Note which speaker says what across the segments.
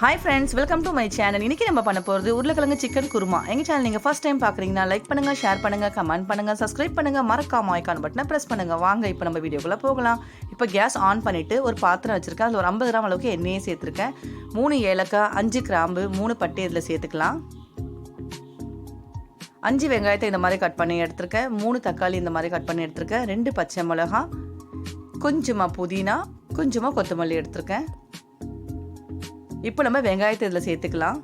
Speaker 1: Hi friends, welcome to my channel. இன்னைக்கு நம்ம பண்ண போறது உருளைக்கிழங்கு சிக்கன் குருமா. எங்க சேனல் நீங்க ஃபர்ஸ்ட் டைம் பார்க்கறீங்கன்னா லைக் பண்ணுங்க, ஷேர் பண்ணுங்க, கமெண்ட் பண்ணுங்க, சப்ஸ்கிரைப் பண்ணுங்க, மறக்காம ஐகான் பட்டனை பிரஸ் பண்ணுங்க. வாங்க இப்போ நம்ம வீடியோக்குள்ள போகலாம். இப்போ கேஸ் ஆன் பண்ணிட்டு ஒரு பாத்திரம் வச்சிருக்கேன். அதுல ஒரு 50 கிராம் அளவுக்கு எண்ணெயை சேர்த்திருக்கேன். 3 ஏலக்காய், 5 கிராம்பு, 3 பட்டை இதுல சேர்த்துக்கலாம். 5 வெங்காயத்தை இந்த மாதிரி கட் பண்ணி எடுத்துருக்கேன். 3 தக்காளி இந்த மாதிரி கட் பண்ணி எடுத்துருக்கேன். 2 பச்சை மிளகாய், கொஞ்சமா புதினா, கொஞ்சமா கொத்தமல்லி எடுத்துருக்கேன். இப்போ நம்ம வெங்காயத்தை இதில் சேர்த்துக்கலாம்.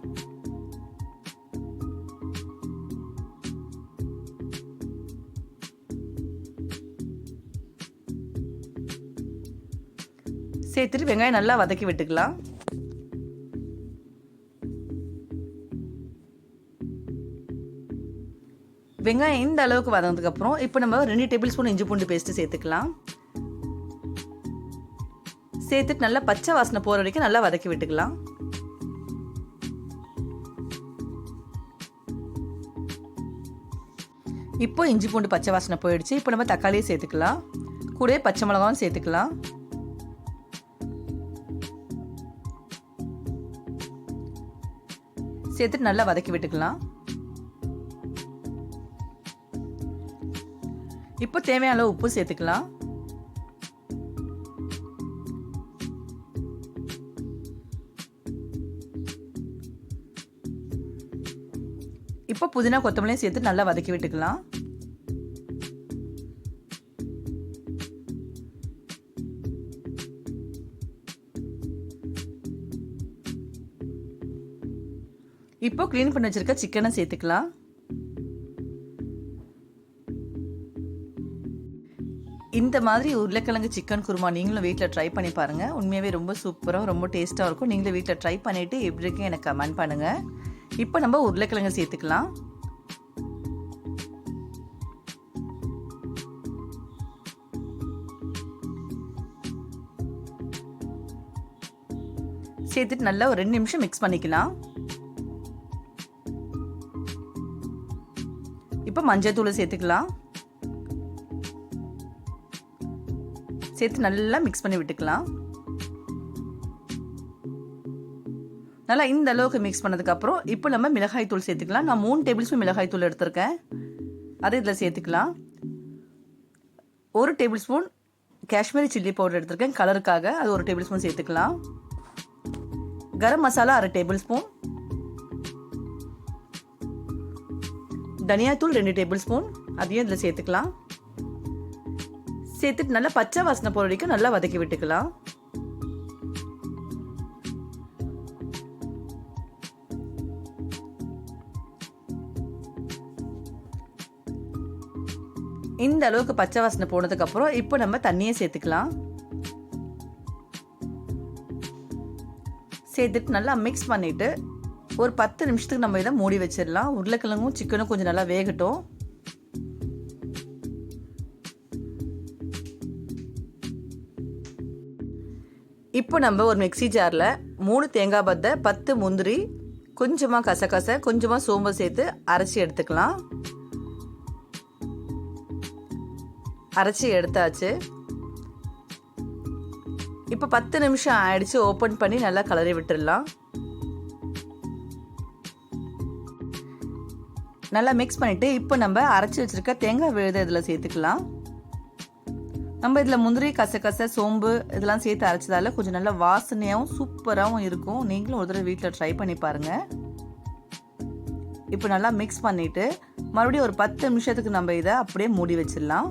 Speaker 1: சேர்த்துட்டு வெங்காயம் நல்லா வதக்கி விட்டுக்கலாம். வெங்காயம் இந்த அளவுக்கு வதங்கினதுக்கு அப்புறம் இப்போ நம்ம 2 டேபிள் ஸ்பூன் இஞ்சி பூண்டு பேஸ்ட் சேர்த்துக்கலாம். சேர்த்துட்டு நல்லா பச்சை வாசனை போகிற வரைக்கும் நல்லா வதக்கி விட்டுக்கலாம். இப்போ இஞ்சி பூண்டு பச்சை வாசனை போயிடுச்சு. இப்போ நம்ம தக்காளியை சேர்த்துக்கலாம். கூட பச்சை மிளகாவும் சேர்த்துக்கலாம். சேர்த்துட்டு நல்லா வதக்கி விட்டுக்கலாம். இப்போ தேவையான அளவு உப்பு சேர்த்துக்கலாம். இப்போ புதினா கொத்தமல்லியும் சேர்த்து நல்லா வதக்கி விட்டுக்கலாம். இப்போ க்ளீன் பண்ணி வச்சிருக்க சிக்கனை சேர்த்துக்கலாம். இந்த மாதிரி உருளைக்கிழங்கு சிக்கன் குருமா நீங்களும் வீட்டில் ட்ரை பண்ணி பாருங்கள். உண்மையாகவே ரொம்ப சூப்பராக ரொம்ப டேஸ்ட்டாக இருக்கும். நீங்களும் வீட்டில் ட்ரை பண்ணிவிட்டு எப்படி இருக்குன்னு எனக்கு கமெண்ட் பண்ணுங்கள். இப்போ நம்ம உருளைக்கிழங்கு சேர்த்துக்கலாம். சேர்த்துட்டு நல்லா ஒரு 2 நிமிஷம் மிக்ஸ் பண்ணிக்கலாம். இப்போ மஞ்சள் தூளை சேர்த்துக்கலாம். சேர்த்து நல்லா மிக்ஸ் பண்ணி விட்டுக்கலாம். நல்லா இந்த அளவுக்கு மிக்ஸ் பண்ணதுக்கப்புறம் இப்போ நம்ம மிளகாய் தூள் சேர்த்துக்கலாம். நான் 3 டேபிள் ஸ்பூன் மிளகாய் தூள் எடுத்திருக்கேன். அதை இதில் சேர்த்துக்கலாம். 1 table spoon Kashmiri chilli powder எடுத்திருக்கேன் கலருக்காக. அது 1 டேபிள் ஸ்பூன் சேர்த்துக்கலாம். Garam masala 1/2 table spoon. தனியாத்தூள் 2 டேபிள் ஸ்பூன். அதையும் இதில் சேர்த்துக்கலாம். சேர்த்துட்டு நல்லா பச்சை வாசனை போகிற வரைக்கும் நல்லா வதக்கி விட்டுக்கலாம். இந்த அளவுக்கு பச்சை வாசனை போனதுக்கு அப்புறம் இப்போ நம்ம தண்ணியை சேர்த்துக்கலாம். சேர்த்துட்டு நல்லா மிக்ஸ் பண்ணிட்டு ஒரு 10 நிமிஷத்துக்கு நம்ம இதை மூடி வச்சிடலாம். உருளைக்கிழங்கும் சிக்கனும் கொஞ்சம் நல்லா வேகட்டும். இப்போ நம்ம ஒரு மிக்ஸி ஜாரில் 3 தேங்காய் பத்தை, 10 முந்திரி, கொஞ்சமாக கசகசை, கொஞ்சமாக சோம்பு சேர்த்து அரைச்சி எடுத்துக்கலாம். அரைச்சி எடுத்தாச்சு. இப்போ 10 நிமிஷம் ஆயிடுச்சு. ஓப்பன் பண்ணி நல்லா கலரி விட்டுடலாம். நல்லா மிக்ஸ் பண்ணிட்டு இப்போ நம்ம அரைச்சி வச்சிருக்க தேங்காய் விழுதை இதில் சேர்த்துக்கலாம். நம்ம இதில் முந்திரி, கசகசை, சோம்பு இதெல்லாம் சேர்த்து அரைச்சதால கொஞ்சம் நல்லா வாசனையாகவும் சூப்பராகவும் இருக்கும். நீங்களும் ஒரு தடவை வீட்டில் ட்ரை பண்ணி பாருங்கள். இப்போ நல்லா மிக்ஸ் பண்ணிவிட்டு மறுபடியும் ஒரு 10 நிமிஷத்துக்கு நம்ம இதை அப்படியே மூடி வச்சிடலாம்.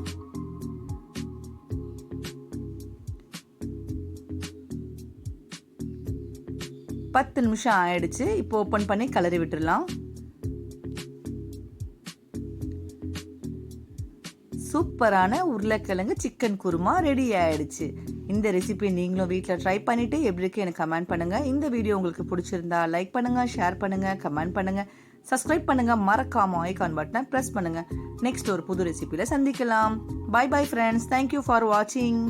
Speaker 1: பத்து நிமிஷம் ஆயிடுச்சு. இப்போ ஓப்பன் பண்ணி கலரி விட்டுடலாம். சூப்பரான உருளைக்கிழங்கு சிக்கன் குருமா ரெடி ஆயிடுச்சு. இந்த ரெசிபி நீங்களும் வீட்டில் ட்ரை பண்ணிட்டு எப்படி இருக்கு எனக்கு கமெண்ட் பண்ணுங்க. இந்த வீடியோ உங்களுக்கு பிடிச்சிருந்தா லைக் பண்ணுங்க, ஷேர் பண்ணுங்க, கமெண்ட் பண்ணுங்க, சப்ஸ்கிரைப் பண்ணுங்க, மறக்காம ஐகான் பட்டனை பிரஸ் பண்ணுங்க. நெக்ஸ்ட் ஒரு புது ரெசிபியில சந்திக்கலாம். Bye bye friends. Thank you for வாட்சிங்.